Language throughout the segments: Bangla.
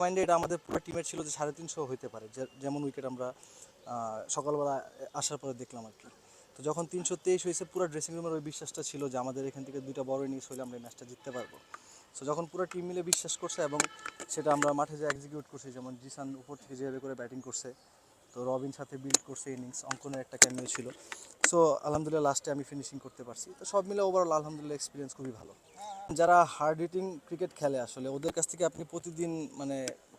মাইন্ডে এটা আমাদের পুরো টিমের ছিল যে 350 হইতে পারে, যেমন উইকেট আমরা সকালবেলা আসার পরে দেখলাম আর কি। তো যখন 323 হয়েছে, পুরো ড্রেসিং রুমের ওই বিশ্বাসটা ছিল যে আমাদের এখান থেকে দুইটা বড় ইনিংস হলে আমরা এই ম্যাচটা জিততে পারবো। সো যখন পুরো টিম মিলে বিশ্বাস করছে এবং সেটা আমরা মাঠে যে এক্সিকিউট করছি, যেমন জিসান উপর থেকে যেভাবে করে ব্যাটিং করছে, তো রবিন সাথে বিল্ড করছে ইনিংস, অঙ্কনের একটা ক্যামিও ছিল। সো আলহামদুলিল্লাহ লাস্টে আমি ফিনিশিং করতে পারছি। তো সব মিলে ওভারঅল আলহামদুলিল্লাহ এক্সপিরিয়েন্স খুবই ভালো। যারা হার্ড হিটিং ক্রিকেট খেলে আসলে ওদের কাছ থেকে আপনি প্রতিদিন মানে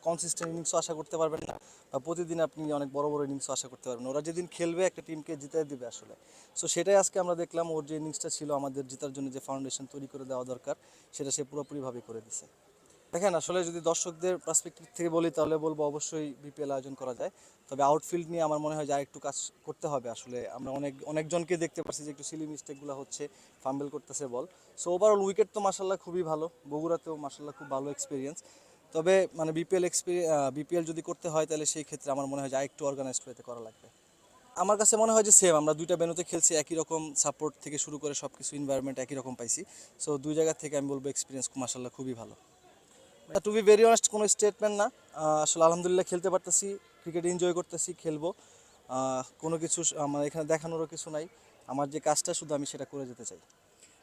কনসিস্টেন্ট ইনিংসও আশা করতে পারবেন না, বা প্রতিদিন আপনি অনেক বড় বড় ইনিংসও আশা করতে পারবেন না। ওরা যেদিন খেলবে একটা টিমকে জিতাই দিবে আসলে। সো সেটাই আজকে আমরা দেখলাম, ওর যে ইনিংসটা ছিল আমাদের জেতার জন্য যে ফাউন্ডেশন তৈরি করে দেওয়া দরকার, সেটা সে পুরোপুরিভাবে করে দিছে। দেখেন আসলে যদি দর্শকদের পার্সপেক্টিভ থেকে বলি তাহলে বলবো অবশ্যই বিপিএল আয়োজন করা যায়। তবে আউটফিল্ড নিয়ে আমার মনে হয় যে আরেকটু কাজ করতে হবে। আসলে আমরা অনেকজনকে দেখতে পাচ্ছি যে একটু সিলি মিস্টেকগুলো হচ্ছে, ফাম্বেল করতেছে বল। সো ওভারঅল উইকেট তো মাশাল্লাহ খুবই ভালো, বগুড়াতেও মাশাল্লাহ খুব ভালো এক্সপিরিয়েন্স। তবে মানে বিপিএল যদি করতে হয় তাহলে সেই ক্ষেত্রে আমার মনে হয় যে আরেকটু অর্গানাইজড ওয়েতে করা লাগবে। আমার কাছে মনে হয় যে সেম, আমরা দুইটা ভেন্যুতে খেলছি, একই রকম সাপোর্ট থেকে শুরু করে সব কিছু এনভায়রনমেন্ট একই রকম পাইছি। সো দুই জায়গা থেকে আমি বলবো এক্সপিরিয়েন্স মাশাল্লাহ খুবই ভালো। টু বি ভেরি অনেস্ট, কোনো স্টেটমেন্ট না। আসলে আলহামদুলিল্লাহ খেলতে পারতেছি, ক্রিকেট এনজয় করতেছি, খেলবো। কোনো কিছু আমার এখানে দেখানোরও কিছু নাই। আমার যে কাজটা শুধু আমি সেটা করে যেতে চাই।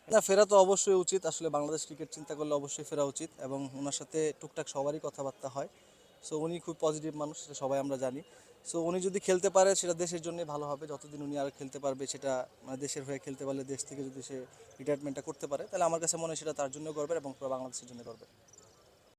না, ফেরা তো অবশ্যই উচিত। আসলে বাংলাদেশ ক্রিকেট চিন্তা করলে অবশ্যই ফেরা উচিত, এবং ওনার সাথে টুকটাক সবারই কথাবার্তা হয়। সো উনি খুব পজিটিভ মানুষ, সেটা সবাই আমরা জানি। সো উনি যদি খেলতে পারে সেটা দেশের জন্যই ভালো হবে। যতদিন উনি আর খেলতে পারবে, সেটা মানে দেশের হয়ে খেলতে পারলে, দেশ থেকে যদি সে রিটায়ারমেন্টটা করতে পারে, তাহলে আমার কাছে মনে হয় সেটা তার জন্য গর্বের এবং পুরো বাংলাদেশের জন্য গর্বের।